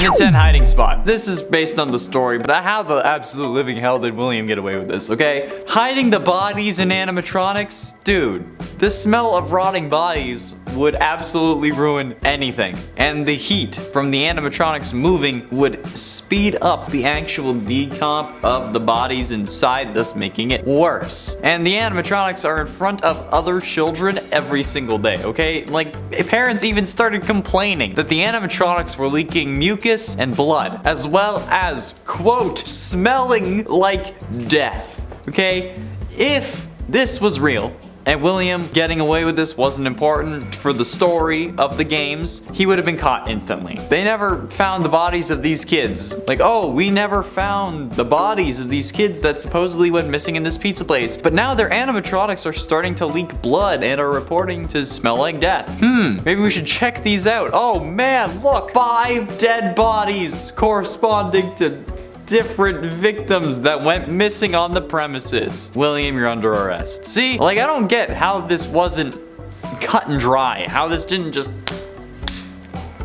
In a 10 hiding spot. This is based on the story, but how the absolute living hell did William get away with this, okay? Hiding the bodies in animatronics? Dude, the smell of rotting bodies would absolutely ruin anything. And the heat from the animatronics moving would speed up the actual decomp of the bodies inside, thus making it worse. And the animatronics are in front of other children every single day, okay? Like, parents even started complaining that the animatronics were leaking mucus and blood, as well as, quote, smelling like death, okay? If this was real, and William getting away with this wasn't important for the story of the games, he would have been caught instantly. They never found the bodies of these kids. Like, oh, we never found the bodies of these kids that supposedly went missing in this pizza place. But now their animatronics are starting to leak blood and are reporting to smell like death. Maybe we should check these out. Oh man, look, 5 dead bodies corresponding to different victims that went missing on the premises. William, you're under arrest. See, like, I don't get how this wasn't cut and dry. How this didn't just...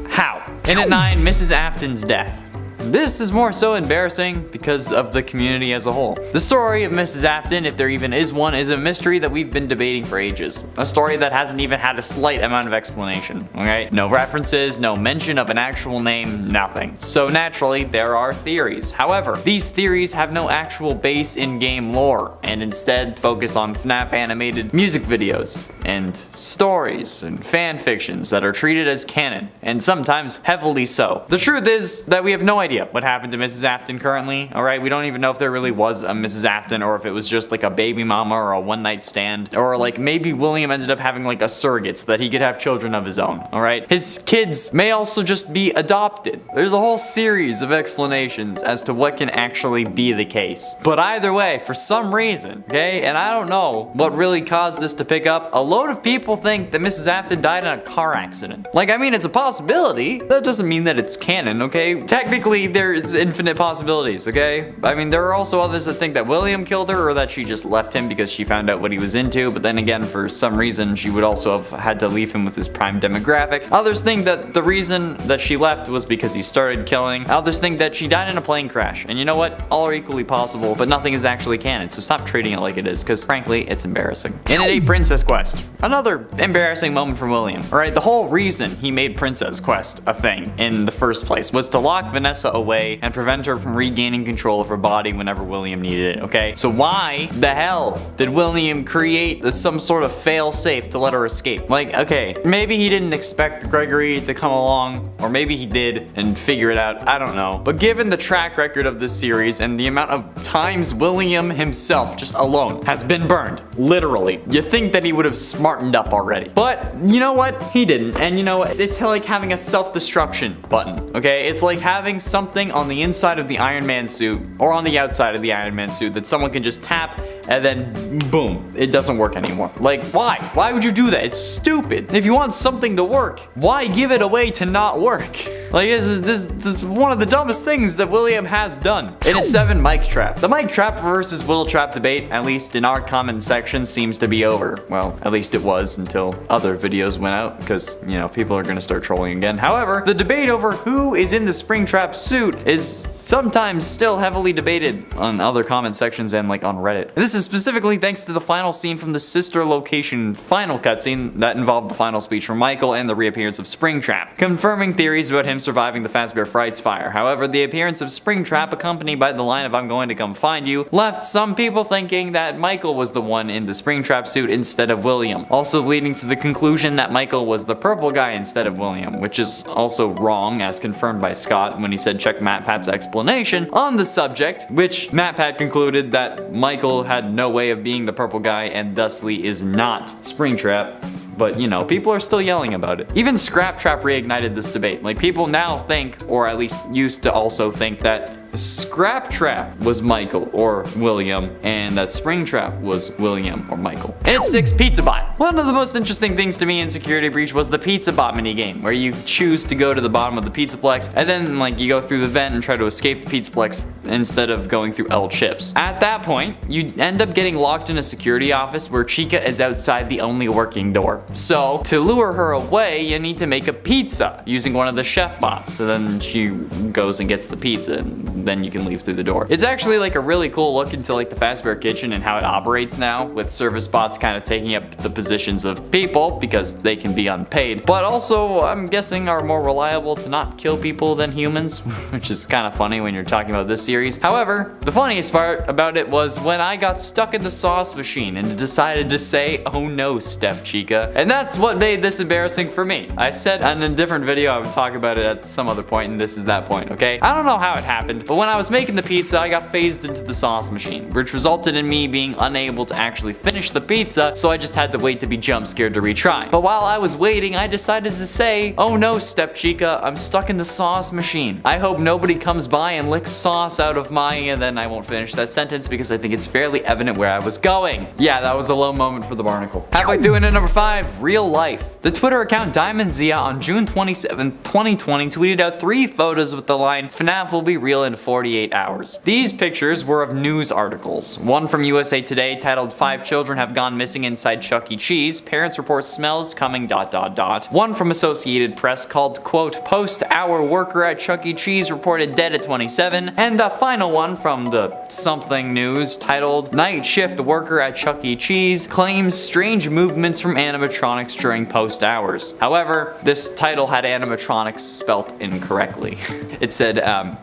How? In at 9, Mrs. Afton's death. This is more so embarrassing because of the community as a whole. The story of Mrs. Afton, if there even is one, is a mystery that we've been debating for ages. A story that hasn't even had a slight amount of explanation, okay? No references, no mention of an actual name, nothing. So naturally, there are theories. However, these theories have no actual base in game lore, and instead focus on FNAF animated music videos, and stories, and fan fictions that are treated as canon, and sometimes heavily so. The truth is that we have no idea what happened to Mrs. Afton currently, alright? We don't even know if there really was a Mrs. Afton or if it was just like a baby mama or a one-night stand, or like maybe William ended up having like a surrogate so that he could have children of his own, alright? His kids may also just be adopted. There's a whole series of explanations as to what can actually be the case. But either way, for some reason, okay, and I don't know what really caused this to pick up, a load of people think that Mrs. Afton died in a car accident. Like, I mean, it's a possibility. That doesn't mean that it's canon, okay? Technically, there's infinite possibilities, okay? I mean, there are also others that think that William killed her or that she just left him because she found out what he was into, but then again, for some reason, she would also have had to leave him with his prime demographic. Others think that the reason that she left was because he started killing. Others think that she died in a plane crash. And you know what? All are equally possible, but nothing is actually canon, so stop treating it like it is, because frankly, it's embarrassing. In at 8, Princess Quest. Another embarrassing moment from William. Alright, the whole reason he made Princess Quest a thing in the first place was to lock Vanessa away and prevent her from regaining control of her body whenever William needed it, okay? So why the hell did William create some sort of fail-safe to let her escape? Like, okay, maybe he didn't expect Gregory to come along, or maybe he did and figure it out, I don't know. But given the track record of this series and the amount of times William himself, just alone, has been burned, literally, you think that he would have smartened up already. But you know what? He didn't. And you know what? It's like having a self-destruction button, okay? It's like having something on the inside of the Iron Man suit or on the outside of the Iron Man suit that someone can just tap and then boom, it doesn't work anymore. Like, why? Why would you do that? It's stupid. If you want something to work, why give it away to not work? Like, this is one of the dumbest things that William has done. And at 7, Mic Trap. The Mic Trap versus Will Trap debate, at least in our comment section, seems to be over. Well, at least it was until other videos went out, because, you know, people are gonna start trolling again. However, the debate over who is in the Springtrap suit is sometimes still heavily debated on other comment sections and like on Reddit. And this is specifically thanks to the final scene from the sister location final cutscene that involved the final speech from Michael and the reappearance of Springtrap, confirming theories about him surviving the Fazbear Frights fire. However, the appearance of Springtrap, accompanied by the line of "I'm going to come find you," left some people thinking that Michael was the one in the Springtrap suit instead of William, also leading to the conclusion that Michael was the purple guy instead of William, which is also wrong, as confirmed by Scott when he said check MatPat's explanation on the subject, which MatPat concluded that Michael had no way of being the purple guy and thusly is not Springtrap. But, you know, people are still yelling about it. Even Scraptrap reignited this debate. Like, people now think, or at least used to also think, that Scrap Trap was Michael or William, and that Spring Trap was William or Michael. And it's 6 Pizza Bot. One of the most interesting things to me in Security Breach was the Pizza Bot minigame, where you choose to go to the bottom of the Pizzaplex, and then like you go through the vent and try to escape the Pizzaplex instead of going through L chips. At that point, you end up getting locked in a security office where Chica is outside the only working door. So to lure her away, you need to make a pizza using one of the chef bots. So then she goes and gets the pizza, and then you can leave through the door. It's actually like a really cool look into like the Fazbear Kitchen and how it operates now, with service bots kind of taking up the positions of people because they can be unpaid, but also I'm guessing are more reliable to not kill people than humans, which is kind of funny when you're talking about this series. However, the funniest part about it was when I got stuck in the sauce machine and decided to say, "Oh no, Steph Chica," and that's what made this embarrassing for me. I said in a different video I would talk about it at some other point, and this is that point, okay? I don't know how it happened, but when I was making the pizza, I got phased into the sauce machine, which resulted in me being unable to actually finish the pizza, so I just had to wait to be jump scared to retry. But while I was waiting, I decided to say, "Oh no, Step Chica, I'm stuck in the sauce machine. I hope nobody comes by and licks sauce out of my," and then I won't finish that sentence because I think it's fairly evident where I was going. Yeah, that was a low moment for the barnacle. Halfway through into number 5, real life. The Twitter account Diamond Zia on June 27, 2020 tweeted out 3 photos with the line, "FNAF will be real in 48 hours. These pictures were of news articles. One from USA Today titled 5 children have gone missing inside Chuck E. Cheese. Parents report smells coming ... One from Associated Press called, quote, "Post-hour worker at Chuck E. Cheese reported dead at 27. And a final one from the Something News titled, "Night shift worker at Chuck E. Cheese claims strange movements from animatronics during post hours." However, this title had animatronics spelt incorrectly. It said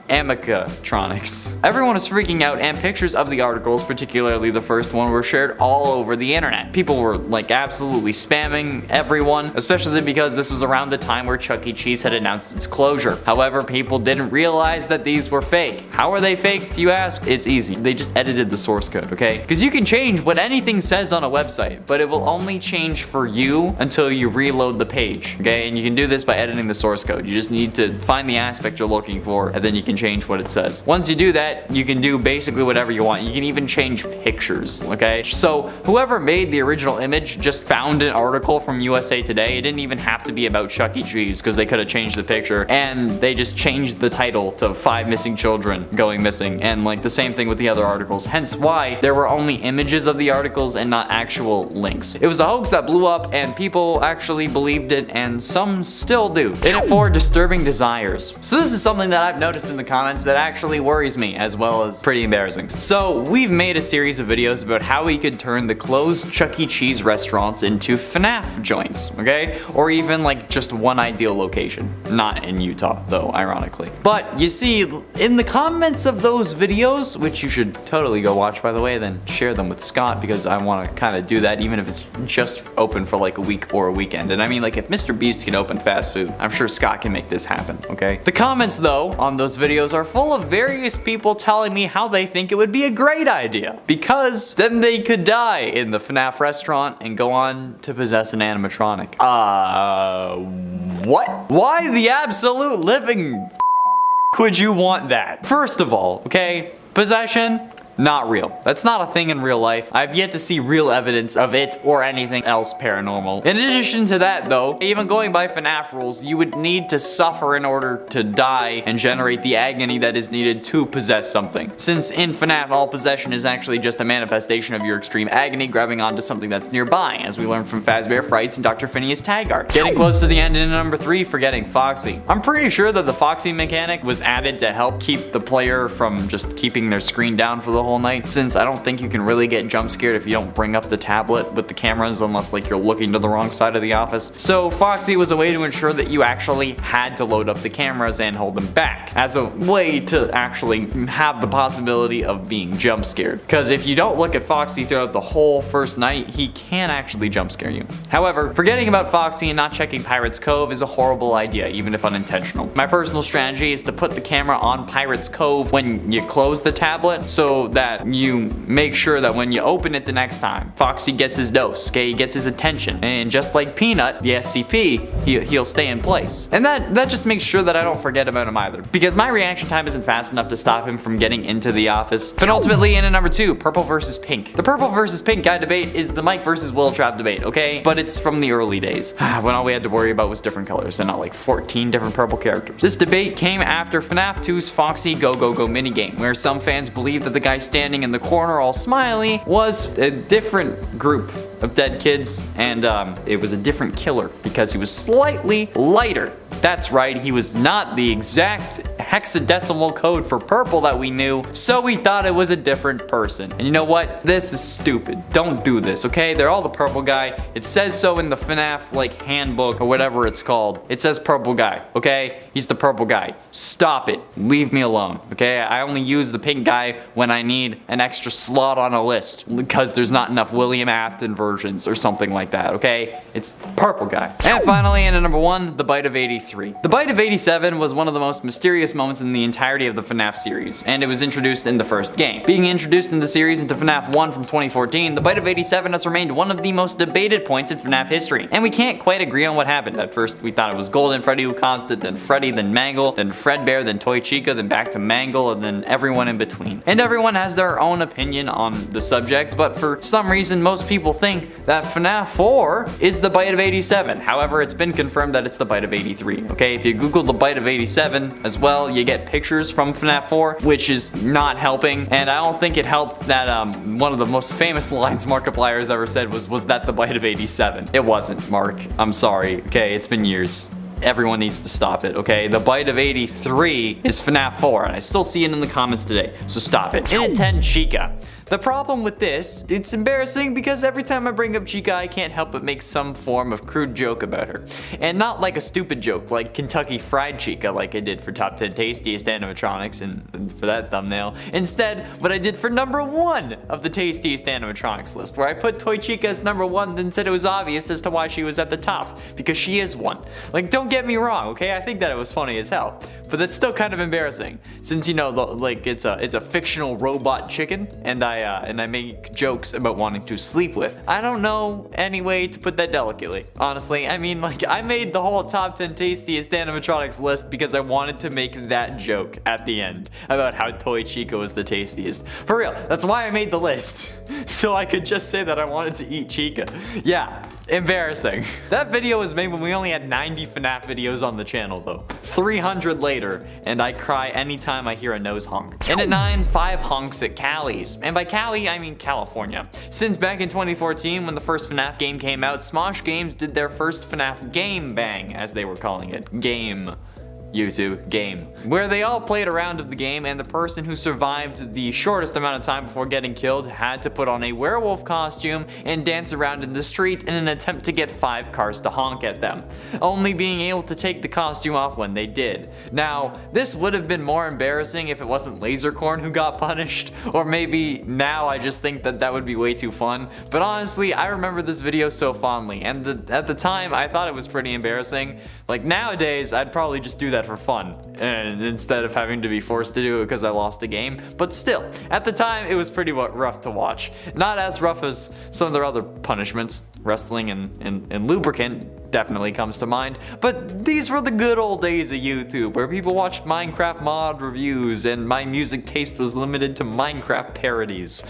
Amicatronics. Everyone was freaking out, and pictures of the articles, particularly the first one, were shared all over the internet. People were like absolutely spamming everyone, especially because this was around the time where Chuck E. Cheese had announced its closure. However, people didn't realize that these were fake. How are they fake, do you ask? It's easy. They just edited the source code, okay? Because you can change what anything says on a website, but it will only change for you until you reload the page, okay? And you can do this by editing the source code. You just need to find the aspect you're looking for, and then you can change what it says. Once you do that, you can do basically whatever you want. You can even change pictures, okay? So whoever made the original image just found an article from USA Today. It didn't even have to be about Chuck E. Cheese because they could have changed the picture, and they just changed the title to 5 missing children going missing, and like the same thing with the other articles, hence why there were only images of the articles and not actual links. It was a hoax that blew up, and people actually believed it, and some still do. In it for disturbing desires. So this is something that I've noticed in the comments that actually worries me, as well as pretty embarrassing. So we've made a series of videos about how we could turn the closed Chuck E. Cheese restaurants into FNAF joints, okay? Or even like just one ideal location. Not in Utah, though, ironically. But you see, in the comments of those videos, which you should totally go watch, by the way, then share them with Scott, because I want to kind of do that even if it's just open for like a week or a weekend. And I mean, like, if Mr. Beast can open fast food, I'm sure Scott can make this happen, okay? The comments, though, on those videos are full of various people telling me how they think it would be a great idea, because then they could die in the FNAF restaurant and go on to possess an animatronic. What? Why the absolute living would you want that? First of all, okay, possession, not real. That's not a thing in real life. I've yet to see real evidence of it or anything else paranormal. In addition to that, though, even going by FNAF rules, you would need to suffer in order to die and generate the agony that is needed to possess something. Since in FNAF, all possession is actually just a manifestation of your extreme agony grabbing onto something that's nearby, as we learned from Fazbear Frights and Dr. Phineas Taggart. Getting close to the end in number 3, forgetting Foxy. I'm pretty sure that the Foxy mechanic was added to help keep the player from just keeping their screen down for the whole night, since I don't think you can really get jump scared if you don't bring up the tablet with the cameras unless like you're looking to the wrong side of the office. So Foxy was a way to ensure that you actually had to load up the cameras and hold them back, as a way to actually have the possibility of being jump scared. Because if you don't look at Foxy throughout the whole first night, he can actually jump scare you. However, forgetting about Foxy and not checking Pirate's Cove is a horrible idea, even if unintentional. My personal strategy is to put the camera on Pirate's Cove when you close the tablet, so that you make sure that when you open it the next time, Foxy gets his dose, okay? He gets his attention. And just like Peanut, the SCP, he'll stay in place. And that just makes sure that I don't forget about him either. Because my reaction time isn't fast enough to stop him from getting into the office. But ultimately, in at number 2, purple versus pink. The purple versus pink guy debate is the Mike versus Will Trap debate, okay? But it's from the early days, when all we had to worry about was different colors and not like 14 different purple characters. This debate came after FNAF 2's Foxy Go Go Go minigame, where some fans believed that the guy standing in the corner all smiley was a different group of dead kids, and it was a different killer because he was slightly lighter. That's right, he was not the exact hexadecimal code for purple that we knew, so we thought it was a different person. And you know what? This is stupid. Don't do this, okay? They're all the purple guy. It says so in the FNAF like handbook or whatever it's called. It says purple guy, okay? He's the purple guy. Stop it. Leave me alone, okay? I only use the pink guy when I need an extra slot on a list because there's not enough William Afton versions or something like that, okay? It's purple guy. And finally, in at number 1, the Bite of 83. The Bite of 87 was one of the most mysterious moments in the entirety of the FNAF series, and it was introduced in the first game. Being introduced in the series into FNAF 1 from 2014, the Bite of 87 has remained one of the most debated points in FNAF history, and we can't quite agree on what happened. At first, we thought it was Golden Freddy who caused it, then Freddy, then Mangle, then Fredbear, then Toy Chica, then back to Mangle, and then everyone in between. And everyone has their own opinion on the subject, but for some reason, most people think that FNAF 4 is the Bite of 87. However, it's been confirmed that it's the Bite of 83. Okay, if you Google the Bite of 87 as well, you get pictures from FNAF 4, which is not helping. And I don't think it helped that one of the most famous lines Markiplier has ever said was that the Bite of 87? It wasn't, Mark. I'm sorry. Okay, it's been years. Everyone needs to stop it, okay? The Bite of 83 is FNAF 4, and I still see it in the comments today, so stop it. In at 10, Chica. The problem with this, it's embarrassing because every time I bring up Chica, I can't help but make some form of crude joke about her. And not like a stupid joke, like Kentucky Fried Chica, like I did for Top 10 Tastiest Animatronics and for that thumbnail. Instead, what I did for number 1 of the Tastiest Animatronics list, where I put Toy Chica as number 1, then said it was obvious as to why she was at the top, because she is one. Like, don't get me wrong, okay? I think that it was funny as hell, but that's still kind of embarrassing, since, you know, like it's a fictional robot chicken, and I make jokes about wanting to sleep with. I don't know any way to put that delicately, honestly. I mean, like, I made the whole top 10 tastiest animatronics list because I wanted to make that joke at the end about how Toy Chica was the tastiest. For real, that's why I made the list, so I could just say that I wanted to eat Chica. Yeah, embarrassing. That video was made when we only had 90 FNAF videos on the channel though. 300 later, and I cry anytime I hear a nose honk. And at 9, 5 honks at Cali's. And by Cali, I mean California. Since back in 2014, when the first FNAF game came out, Smosh Games did their first FNAF Game Bang, as they were calling it. Game. YouTube game, where they all played a round of the game, and the person who survived the shortest amount of time before getting killed had to put on a werewolf costume and dance around in the street in an attempt to get 5 cars to honk at them, only being able to take the costume off when they did. Now, this would have been more embarrassing if it wasn't Lasercorn who got punished, or maybe now I just think that that would be way too fun, but honestly, I remember this video so fondly, and at the time, I thought it was pretty embarrassing. Like, nowadays, I'd probably just do that for fun, and instead of having to be forced to do it because I lost a game. But still, at the time, it was pretty rough to watch. Not as rough as some of their other punishments. Wrestling and lubricant definitely comes to mind, but these were the good old days of YouTube, where people watched Minecraft mod reviews and my music taste was limited to Minecraft parodies.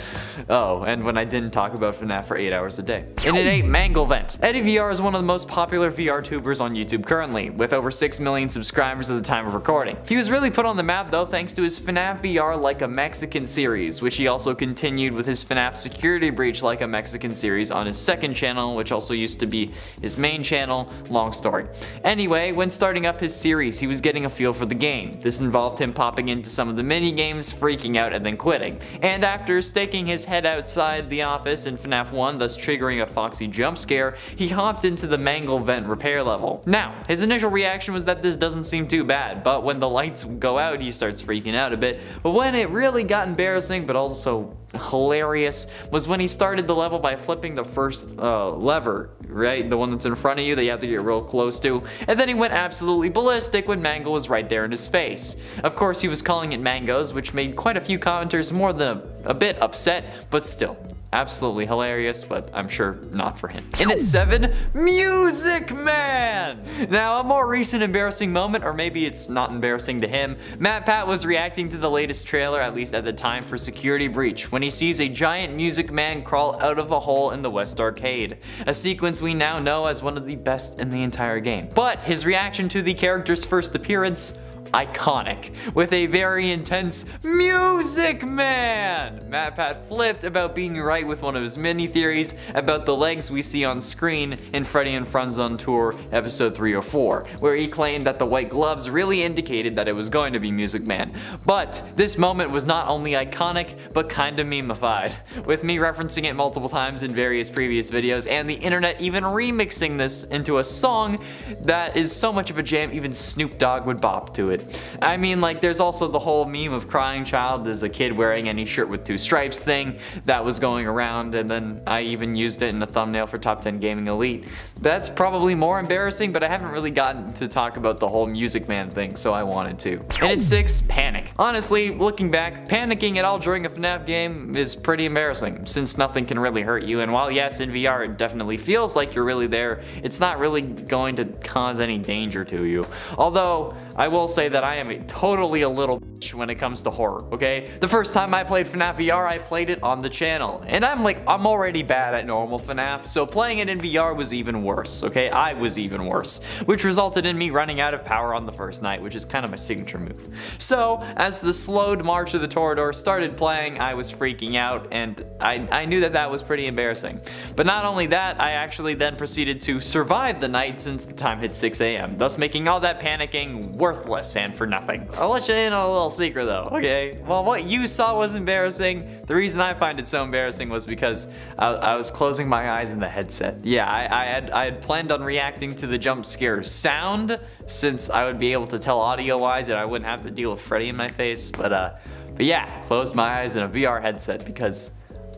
Oh, and when I didn't talk about FNAF for 8 hours a day. And at 8, Manglevent. Eddie VR is one of the most popular VR tubers on YouTube currently, with over 6 million subscribers at the time of recording. He was really put on the map though thanks to his FNAF VR Like a Mexican series, which he also continued with his FNAF Security Breach Like a Mexican series on his second channel, which also used to be his main channel. Long story. Anyway, when starting up his series, he was getting a feel for the game. This involved him popping into some of the mini games, freaking out, and then quitting. And after staking his head outside the office in FNAF 1, thus triggering a Foxy jump scare, he hopped into the Manglevent repair level. Now, his initial reaction was that this doesn't seem too bad, but when the lights go out, he starts freaking out a bit. But when it really got embarrassing, but also hilarious was when he started the level by flipping the first lever, right? The one that's in front of you that you have to get real close to. And then he went absolutely ballistic when Mango was right there in his face. Of course, he was calling it mangoes, which made quite a few commenters more than a bit upset, but still. Absolutely hilarious, but I'm sure not for him. And at 7, Music Man! Now, a more recent embarrassing moment, or maybe it's not embarrassing to him, MatPat was reacting to the latest trailer, at least at the time, for Security Breach, when he sees a giant Music Man crawl out of a hole in the West Arcade, a sequence we now know as one of the best in the entire game. But his reaction to the character's first appearance, iconic, with a very intense Music Man! MatPat flipped about being right with one of his mini theories about the legs we see on screen in Freddy and Friends on Tour episode 304, where he claimed that the white gloves really indicated that it was going to be Music Man. But this moment was not only iconic, but kinda memeified, with me referencing it multiple times in various previous videos, and the internet even remixing this into a song that is so much of a jam even Snoop Dogg would bop to it. I mean, like, there's also the whole meme of crying child as a kid wearing any shirt with 2 stripes thing that was going around, and then I even used it in a thumbnail for Top 10 Gaming Elite. That's probably more embarrassing, but I haven't really gotten to talk about the whole Music Man thing, so I wanted to. And at 6, Panic. Honestly, looking back, panicking at all during a FNAF game is pretty embarrassing, since nothing can really hurt you, and while yes, in VR it definitely feels like you're really there, it's not really going to cause any danger to you. Although, I will say that I am totally a little bitch when it comes to horror, okay? The first time I played FNAF VR, I played it on the channel. And I'm already bad at normal FNAF, so playing it in VR was even worse, okay? I was even worse, which resulted in me running out of power on the first night, which is kind of my signature move. So, as the slowed March of the Toreador started playing, I was freaking out, and I knew that that was pretty embarrassing. But not only that, I actually then proceeded to survive the night since the time hit 6 a.m., thus making all that panicking worthless and for nothing. I'll let you in on a little secret though, okay? Well, what you saw was embarrassing. The reason I find it so embarrassing was because I was closing my eyes in the headset. Yeah, I had planned on reacting to the jump scare sound, since I would be able to tell audio-wise and I wouldn't have to deal with Freddy in my face. But yeah, closed my eyes in a VR headset because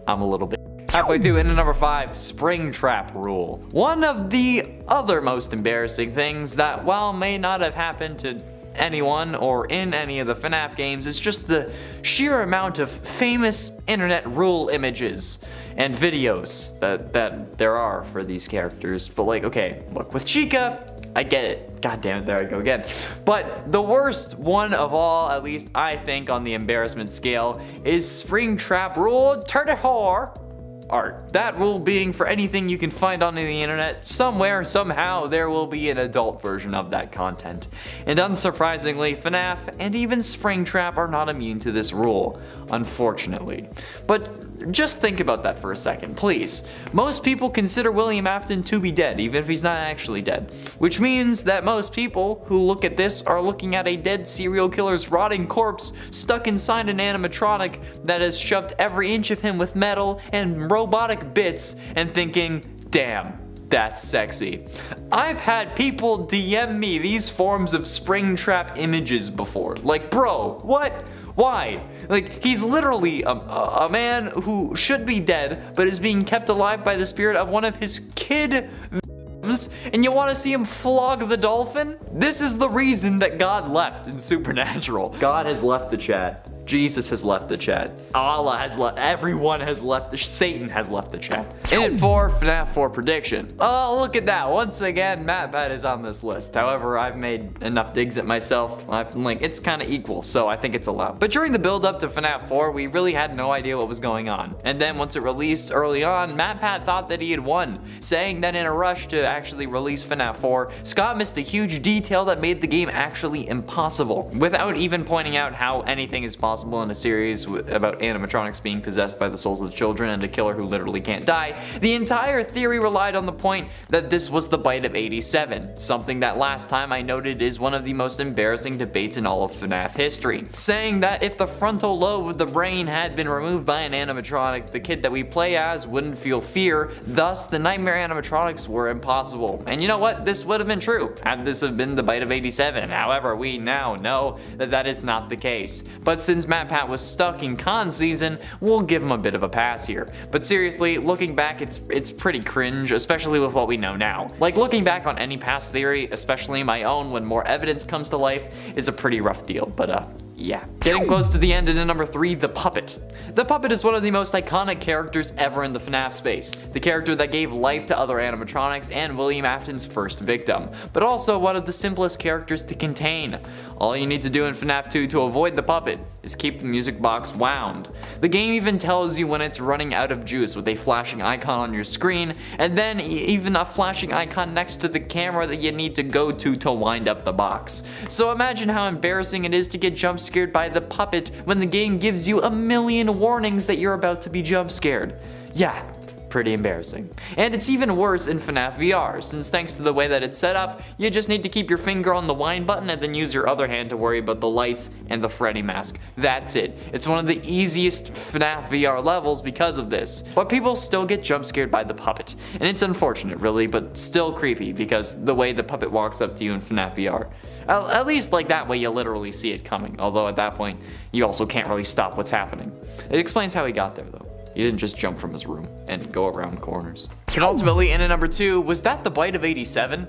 I'm a little bit. Halfway through, into number 5, Springtrap Rule. One of the other most embarrassing things that, while may not have happened to anyone or in any of the FNAF games, is just the sheer amount of famous internet rule images and videos that there are for these characters. But like, okay, look, with Chica, I get it. God damn it, there I go again. But the worst one of all, at least I think on the embarrassment scale, is Springtrap Rule 34. Art. That rule being for anything you can find on the internet, somewhere, somehow, there will be an adult version of that content. And unsurprisingly, FNAF and even Springtrap are not immune to this rule, unfortunately. But just think about that for a second, please. Most people consider William Afton to be dead, even if he's not actually dead. Which means that most people who look at this are looking at a dead serial killer's rotting corpse stuck inside an animatronic that has shoved every inch of him with metal and robotic bits and thinking, damn, that's sexy. I've had people DM me these forms of Springtrap images before. Like, bro, what? Why? Like, he's literally a man who should be dead, but is being kept alive by the spirit of one of his kid victims, and you want to see him flog the dolphin? This is the reason that God left in Supernatural. God has left the chat. Jesus has left the chat. Allah has left. Everyone has left. Satan has left the chat. In at 4, FNAF 4 prediction. Oh, look at that. Once again, MatPat is on this list. However, I've made enough digs at myself. It's kind of equal, so I think it's allowed. But during the build up to FNAF 4, we really had no idea what was going on. And then once it released early on, MatPat thought that he had won, saying that in a rush to actually release FNAF 4, Scott missed a huge detail that made the game actually impossible, without even pointing out how anything is possible in a series about animatronics being possessed by the souls of children and a killer who literally can't die. The entire theory relied on the point that this was the bite of 87, something that last time I noted is one of the most embarrassing debates in all of FNAF history, saying that if the frontal lobe of the brain had been removed by an animatronic, the kid that we play as wouldn't feel fear, thus the nightmare animatronics were impossible. And you know what? This would have been true had this have been the bite of 87. However, we now know that that is not the case. But since MatPat was stuck in con season, we'll give him a bit of a pass here. But seriously, looking back, it's pretty cringe, especially with what we know now. Like, looking back on any past theory, especially my own when more evidence comes to life, is a pretty rough deal, but yeah. Getting close to the end, and in number 3, the puppet. The puppet is one of the most iconic characters ever in the FNAF space. The character that gave life to other animatronics and William Afton's first victim, but also one of the simplest characters to contain. All you need to do in FNAF 2 to avoid the puppet is keep the music box wound. The game even tells you when it's running out of juice with a flashing icon on your screen, and then even a flashing icon next to the camera that you need to go to wind up the box. So imagine how embarrassing it is to get jump scared by the puppet when the game gives you a million warnings that you're about to be jump scared. Yeah, pretty embarrassing. And it's even worse in FNAF VR, since thanks to the way that it's set up, you just need to keep your finger on the wind button and then use your other hand to worry about the lights and the Freddy mask. That's it. It's one of the easiest FNAF VR levels because of this. But people still get jump scared by the puppet. And it's unfortunate really, but still creepy because the way the puppet walks up to you in FNAF VR. At least like that way you literally see it coming, although at that point you also can't really stop what's happening. It explains how he got there though. He didn't just jump from his room and go around corners. And ultimately, in at number 2, was that the bite of 87?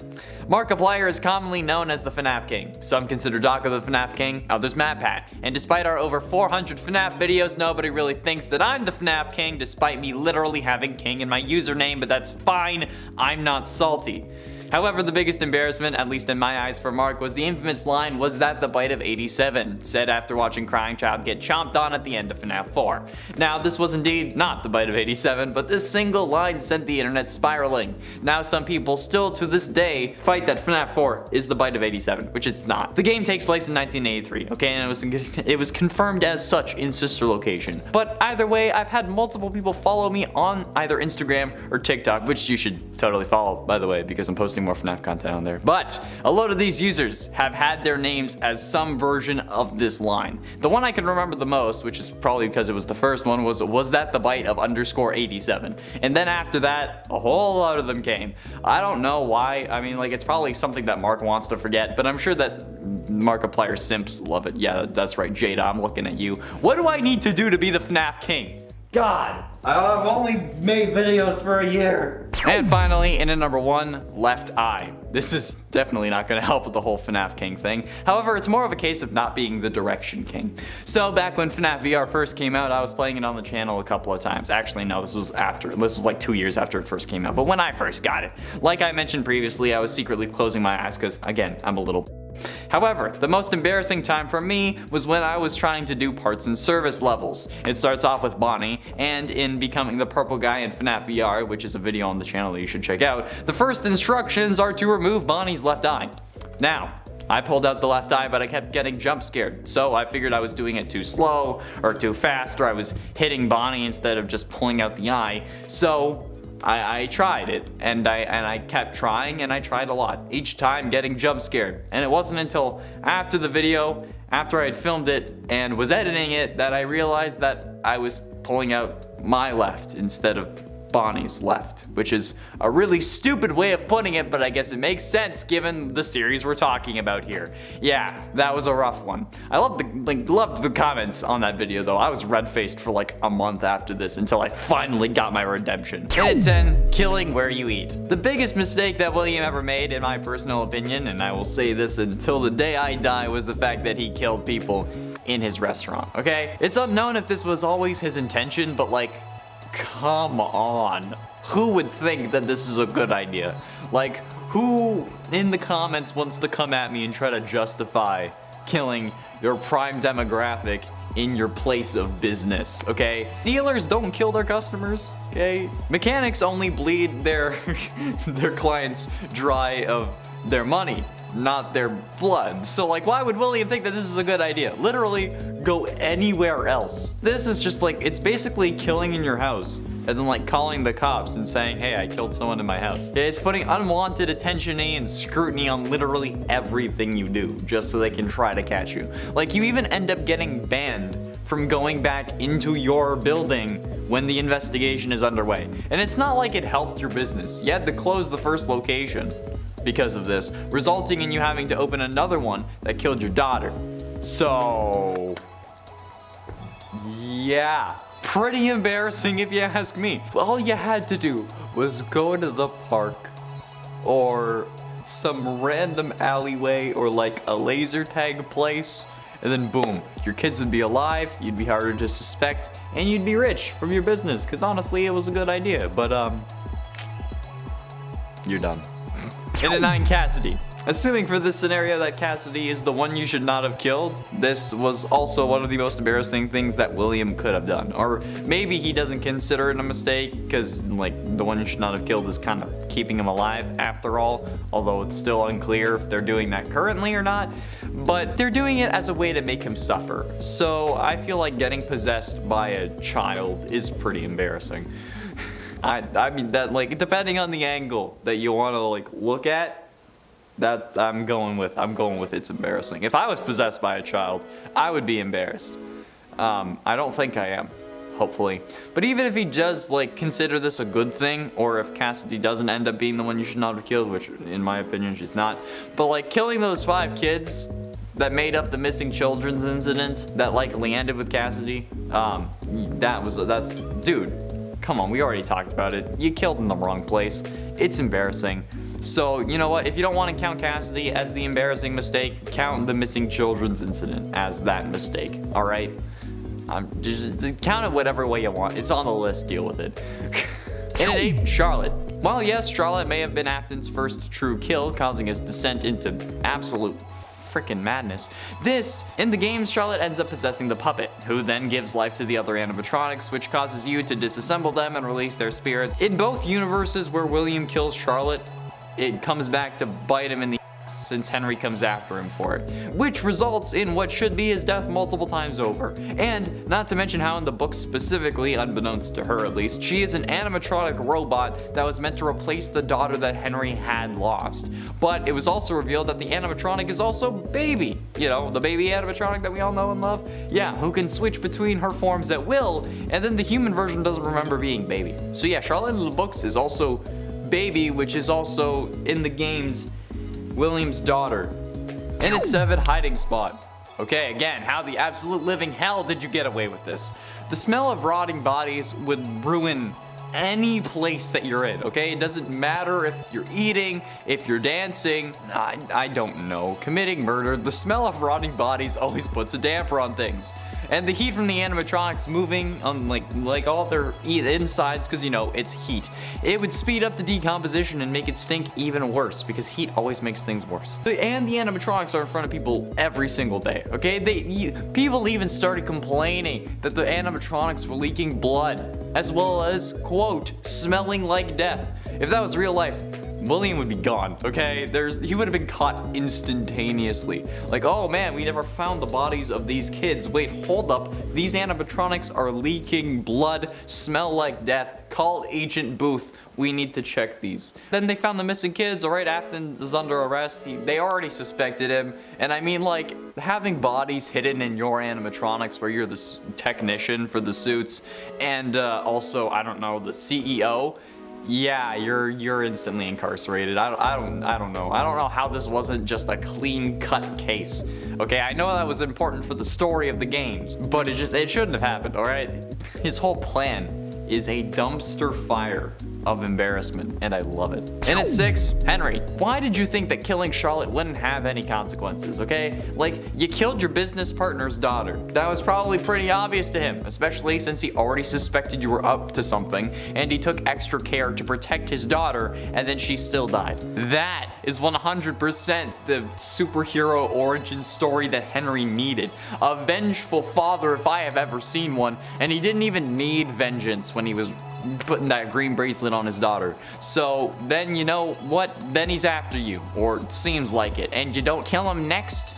Markiplier is commonly known as the FNAF King. Some consider Daka the FNAF King, others MatPat. And despite our over 400 FNAF videos, nobody really thinks that I'm the FNAF King, despite me literally having King in my username, but that's fine, I'm not salty. However, the biggest embarrassment, at least in my eyes for Mark, was the infamous line, "Was that the bite of 87?" said after watching Crying Child get chomped on at the end of FNAF 4. Now, this was indeed not the bite of 87, but this single line sent the internet spiraling. Now, some people still to this day fight that FNAF 4 is the bite of 87, which it's not. The game takes place in 1983, okay, and it was confirmed as such in Sister Location. But either way, I've had multiple people follow me on either Instagram or TikTok, which you should totally follow, by the way, because I'm posting more FNAF content on there. But a load of these users have had their names as some version of this line. The one I can remember the most, which is probably because it was the first one, was that the bite of _87? And then after that, a whole lot of them came. I don't know why. I mean, like, it's probably something that Mark wants to forget, but I'm sure that Markiplier simps love it. Yeah, that's right, Jada, I'm looking at you. What do I need to do to be the FNAF King? God, I've only made videos for a year. And finally, in at number 1, left eye. This is definitely not going to help with the whole FNAF King thing. However, it's more of a case of not being the direction king. So back when FNAF VR first came out, I was playing it on the channel a couple of times. Actually, no, this was like 2 years after it first came out. But when I first got it, like I mentioned previously, I was secretly closing my eyes because, again, I'm a little... However, the most embarrassing time for me was when I was trying to do parts and service levels. It starts off with Bonnie, and in becoming the purple guy in FNAF VR, which is a video on the channel that you should check out, the first instructions are to remove Bonnie's left eye. Now, I pulled out the left eye, but I kept getting jump scared, so I figured I was doing it too slow, or too fast, or I was hitting Bonnie instead of just pulling out the eye, so I tried it, and I kept trying, and I tried a lot, each time getting jump scared. And it wasn't until after the video, after I had filmed it and was editing it, that I realized that I was pulling out my left instead of Bonnie's left, which is a really stupid way of putting it, but I guess it makes sense given the series we're talking about here. Yeah, that was a rough one. I loved the comments on that video though. I was red-faced for like a month after this until I finally got my redemption. And at 10, killing where you eat. The biggest mistake that William ever made, in my personal opinion, and I will say this until the day I die, was the fact that he killed people in his restaurant, okay? It's unknown if this was always his intention, but like, come on. Who would think that this is a good idea? Like, who in the comments wants to come at me and try to justify killing your prime demographic in your place of business, okay? Dealers don't kill their customers, okay? Mechanics only bleed their clients dry of their money, not their blood. So like, why would William think that this is a good idea? Literally, go anywhere else. This is just like, it's basically killing in your house and then like calling the cops and saying, hey, I killed someone in my house. It's putting unwanted attention and scrutiny on literally everything you do just so they can try to catch you. Like, you even end up getting banned from going back into your building when the investigation is underway. And it's not like it helped your business. You had to close the first location because of this, resulting in you having to open another one that killed your daughter. So, Yeah, pretty embarrassing if you ask me. All you had to do was go to the park or some random alleyway or like a laser tag place, and then boom, your kids would be alive, you'd be harder to suspect, and you'd be rich from your business, because honestly it was a good idea, but you're done. And at 9, Cassidy. Assuming for this scenario that Cassidy is the one you should not have killed, this was also one of the most embarrassing things that William could have done. Or maybe he doesn't consider it a mistake, because like the one you should not have killed is kind of keeping him alive after all, although it's still unclear if they're doing that currently or not. But they're doing it as a way to make him suffer. So I feel like getting possessed by a child is pretty embarrassing. I mean that, like, depending on the angle that you want to like look at, that I'm going with it's embarrassing. If I was possessed by a child, I would be embarrassed. I don't think I am, hopefully. But even if he does like consider this a good thing, or if Cassidy doesn't end up being the one you should not have killed, which in my opinion she's not, but like killing those 5 kids that made up the missing children's incident that likely ended with Cassidy, that's dude, come on, we already talked about it. You killed in the wrong place. It's embarrassing. So, you know what? If you don't want to count Cassidy as the embarrassing mistake, count the missing children's incident as that mistake, alright? Just count it whatever way you want. It's on the list, deal with it. And at 8, Charlotte. While yes, Charlotte may have been Afton's first true kill, causing his descent into absolute freaking madness. In the games, Charlotte ends up possessing the puppet, who then gives life to the other animatronics, which causes you to disassemble them and release their spirit. In both universes where William kills Charlotte, it comes back to bite him in the ass since Henry comes after him for it, which results in what should be his death multiple times over. And not to mention how in the book specifically, unbeknownst to her at least, she is an animatronic robot that was meant to replace the daughter that Henry had lost. But it was also revealed that the animatronic is also Baby. You know, the baby animatronic that we all know and love? Yeah, who can switch between her forms at will, and then the human version doesn't remember being Baby. So yeah, Charlotte in the books is also Baby, which is also in the games William's daughter. And it's 7, hiding spot. Okay, again, how the absolute living hell did you get away with this? The smell of rotting bodies would ruin any place that you're in, okay? It doesn't matter if you're eating, if you're dancing, I don't know, committing murder. The smell of rotting bodies always puts a damper on things. And the heat from the animatronics moving on like all their insides, because you know, it's heat. It would speed up the decomposition and make it stink even worse, because heat always makes things worse. And the animatronics are in front of people every single day, okay? People even started complaining that the animatronics were leaking blood, as well as, quote, smelling like death. If that was real life, William would be gone, okay? He would have been caught instantaneously. Like, oh man, we never found the bodies of these kids. Wait, hold up. These animatronics are leaking blood, smell like death. Call Agent Booth. We need to check these. Then they found the missing kids. All right, Afton is under arrest. They already suspected him. And I mean, like, having bodies hidden in your animatronics where you're the technician for the suits and also, I don't know, the CEO. Yeah, you're instantly incarcerated. I don't know. I don't know how this wasn't just a clean-cut case. Okay, I know that was important for the story of the games, but it shouldn't have happened, all right? His whole plan is a dumpster fire of embarrassment, and I love it. And at 6, Henry. Why did you think that killing Charlotte wouldn't have any consequences, okay? Like, you killed your business partner's daughter. That was probably pretty obvious to him, especially since he already suspected you were up to something, and he took extra care to protect his daughter, and then she still died. That is 100% the superhero origin story that Henry needed. A vengeful father if I have ever seen one, and he didn't even need vengeance when he was putting that green bracelet on his daughter. So then, you know what? Then he's after you, or it seems like it, and you don't kill him next?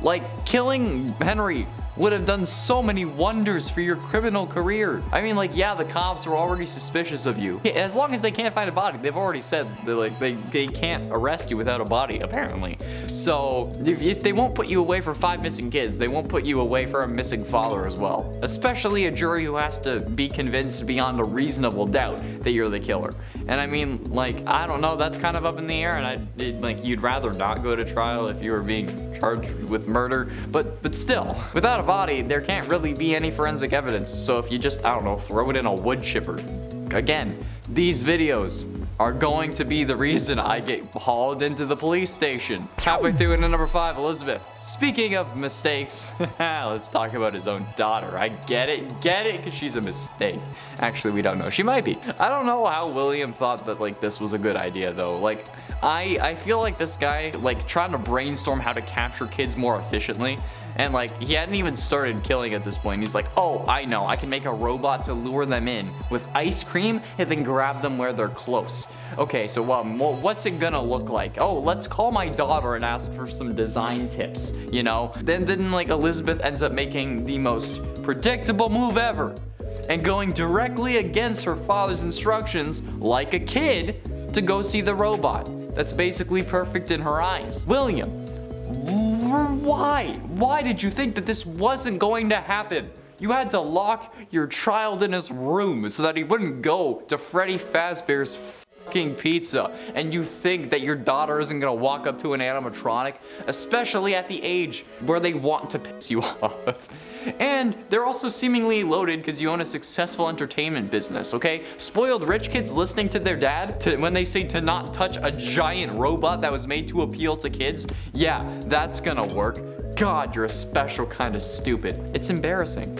Like, killing Henry would have done so many wonders for your criminal career. I mean, like, yeah, the cops were already suspicious of you. As long as they can't find a body, they've already said that, like, they can't arrest you without a body, apparently. So if they won't put you away for 5 missing kids, they won't put you away for a missing father as well. Especially a jury who has to be convinced beyond a reasonable doubt that you're the killer. And I mean, like, I don't know, that's kind of up in the air, and like, you'd rather not go to trial if you were being charged with murder, but still, without a body, there can't really be any forensic evidence. So if you just, I don't know, throw it in a wood chipper. Again, these videos are going to be the reason I get hauled into the police station. Halfway through into number 5, Elizabeth. Speaking of mistakes, let's talk about his own daughter. I get it, because she's a mistake. Actually, we don't know. She might be. I don't know how William thought that, like, this was a good idea, though. Like, I feel like this guy, like, trying to brainstorm how to capture kids more efficiently. And like, he hadn't even started killing at this point. He's like, oh, I know, I can make a robot to lure them in with ice cream and then grab them where they're close. Okay, so what's it gonna look like? Oh, let's call my daughter and ask for some design tips, you know? Then like Elizabeth ends up making the most predictable move ever and going directly against her father's instructions like a kid to go see the robot. That's basically perfect in her eyes. William, why? Why did you think that this wasn't going to happen? You had to lock your child in his room so that he wouldn't go to Freddy Fazbear's fucking Pizza, and you think that your daughter isn't gonna walk up to an animatronic, especially at the age where they want to piss you off. And they're also seemingly loaded because you own a successful entertainment business, okay? Spoiled rich kids listening to their dad when they say to not touch a giant robot that was made to appeal to kids. Yeah, that's gonna work. God, you're a special kind of stupid. It's embarrassing.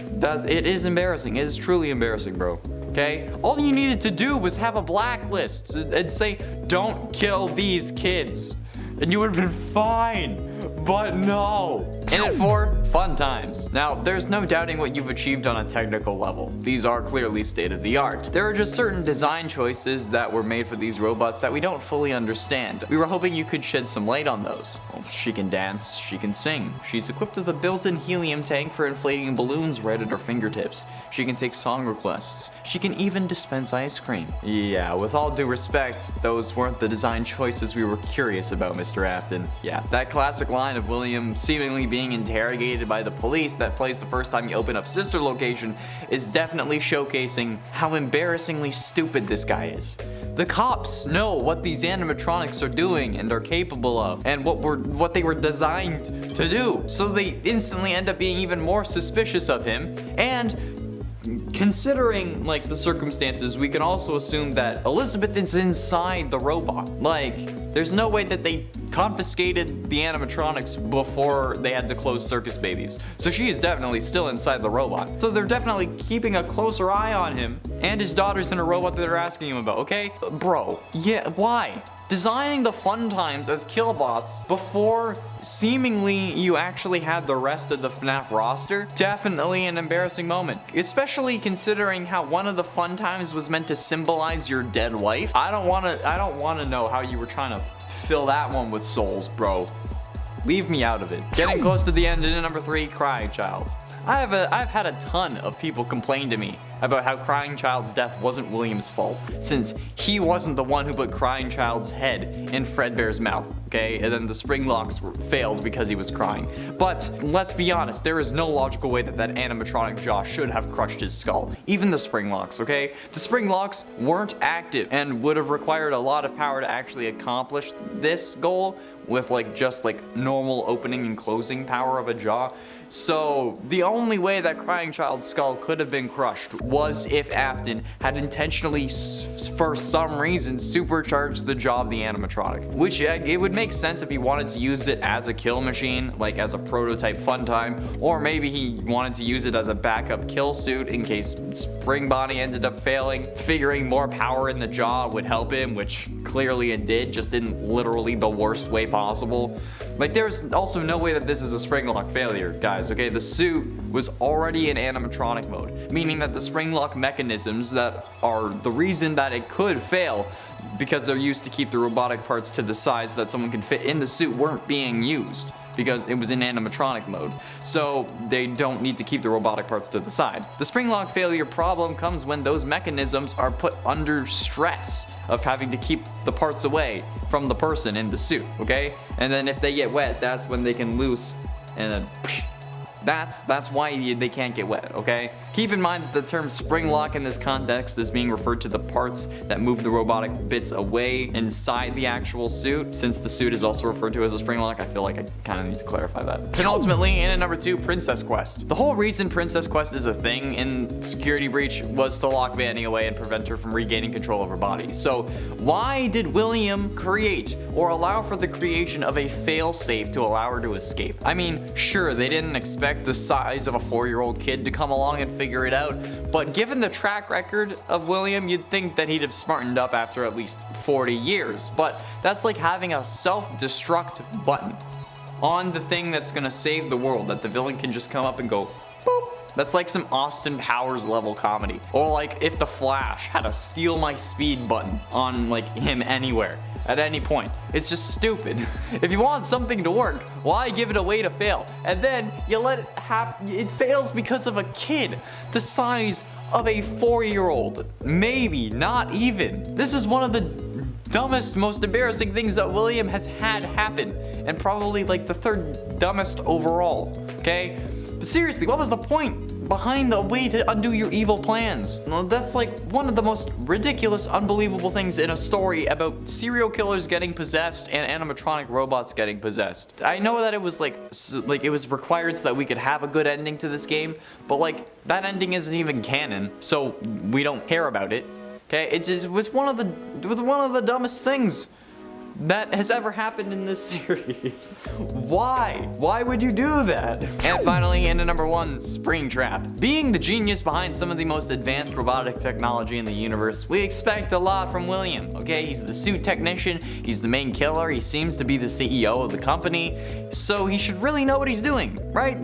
It is embarrassing. It is truly embarrassing, bro. Okay? All you needed to do was have a blacklist and say, don't kill these kids. And you would have been fine. But no. In it for fun times. Now, there's no doubting what you've achieved on a technical level. These are clearly state of the art. There are just certain design choices that were made for these robots that we don't fully understand. We were hoping you could shed some light on those. Well, she can dance, she can sing. She's equipped with a built-in helium tank for inflating balloons right at her fingertips. She can take song requests. She can even dispense ice cream. Yeah, with all due respect, those weren't the design choices we were curious about, Mr. Afton. Yeah, that classic line of William seemingly being interrogated by the police that plays the first time you open up Sister Location is definitely showcasing how embarrassingly stupid this guy is. The cops know what these animatronics are doing and are capable of, and what they were designed to do, so they instantly end up being even more suspicious of him. And considering like the circumstances, we can also assume that Elizabeth is inside the robot. Like, there's no way that they confiscated the animatronics before they had to close Circus Babies. So she is definitely still inside the robot. So they're definitely keeping a closer eye on him, and his daughter's in a robot that they're asking him about, okay? Bro, yeah, why? Designing the fun times as killbots before seemingly you actually had the rest of the FNAF roster, definitely an embarrassing moment. Especially considering how one of the fun times was meant to symbolize your dead wife. I don't wanna know how you were trying to fill that one with souls, bro. Leave me out of it. Getting close to the end in number 3, Crying Child. I've had a ton of people complain to me about how Crying Child's death wasn't William's fault, since he wasn't the one who put Crying Child's head in Fredbear's mouth, okay? And then the spring locks failed because he was crying. But let's be honest, there is no logical way that animatronic jaw should have crushed his skull. Even the spring locks, okay? The spring locks weren't active and would have required a lot of power to actually accomplish this goal with just normal opening and closing power of a jaw. So the only way that Crying Child's skull could have been crushed was if Afton had intentionally, for some reason, supercharged the jaw of the animatronic. Which it would make sense if he wanted to use it as a kill machine, like as a prototype fun time, or maybe he wanted to use it as a backup kill suit in case Spring Bonnie ended up failing. Figuring more power in the jaw would help him, which clearly it did, just in literally the worst way possible. There's also no way that this is a spring lock failure, guys, okay? The suit was already in animatronic mode, meaning that the spring lock mechanisms that are the reason that it could fail, because they're used to keep the robotic parts to the size that someone can fit in the suit, weren't being used because it was in animatronic mode. So they don't need to keep the robotic parts to the side. The spring lock failure problem comes when those mechanisms are put under stress of having to keep the parts away from the person in the suit, okay? And then if they get wet, that's when they can loose and then That's why they can't get wet, okay? Keep in mind that the term spring lock in this context is being referred to the parts that move the robotic bits away inside the actual suit. Since the suit is also referred to as a spring lock, I feel like I kind of need to clarify that. And ultimately, in at number 2, Princess Quest. The whole reason Princess Quest is a thing in Security Breach was to lock Vanny away and prevent her from regaining control of her body. So why did William create or allow for the creation of a fail-safe to allow her to escape? I mean, sure, they didn't expect the size of a 4-year-old kid to come along and figure it out, but given the track record of William, you'd think that he'd have smartened up after at least 40 years. But that's like having a self-destruct button on the thing that's gonna save the world, that the villain can just come up and go boop. That's like some Austin Powers level comedy. Or like if the Flash had a steal my speed button on like him anywhere at any point. It's just stupid. If you want something to work, why give it away to fail? And then you let it happen. It fails because of a kid the size of a 4-year-old. Maybe not even. This is one of the dumbest, most embarrassing things that William has had happen, and probably like the 3rd dumbest overall, okay? But seriously, what was the point behind the way to undo your evil plans? Well, that's like one of the most ridiculous, unbelievable things in a story about serial killers getting possessed and animatronic robots getting possessed. I know that it was like it was required so that we could have a good ending to this game, but like that ending isn't even canon, so we don't care about it. Okay, it was one of the dumbest things that has ever happened in this series. Why? Why would you do that? And finally, into number 1, Springtrap. Being the genius behind some of the most advanced robotic technology in the universe, we expect a lot from William, okay? He's the suit technician, he's the main killer, he seems to be the CEO of the company, so he should really know what he's doing, right?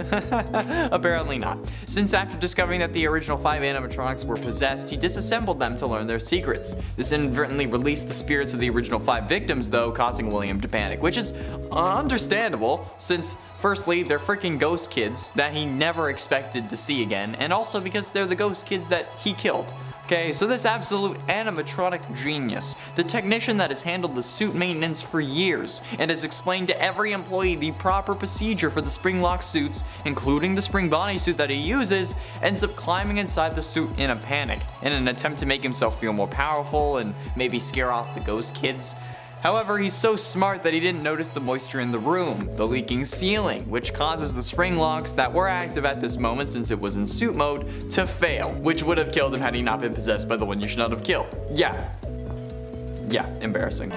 Apparently not. Since after discovering that the original 5 animatronics were possessed, he disassembled them to learn their secrets. This inadvertently released the spirits of the original 5 victims, though, causing William to panic, which is understandable since firstly they're freaking ghost kids that he never expected to see again, and also because they're the ghost kids that he killed. Okay, so this absolute animatronic genius, the technician that has handled the suit maintenance for years and has explained to every employee the proper procedure for the spring lock suits, including the spring bodysuit that he uses, ends up climbing inside the suit in a panic in an attempt to make himself feel more powerful and maybe scare off the ghost kids. However, he's so smart that he didn't notice the moisture in the room, the leaking ceiling, which causes the spring locks that were active at this moment since it was in suit mode to fail, which would have killed him had he not been possessed by the one you should not have killed. Yeah, embarrassing.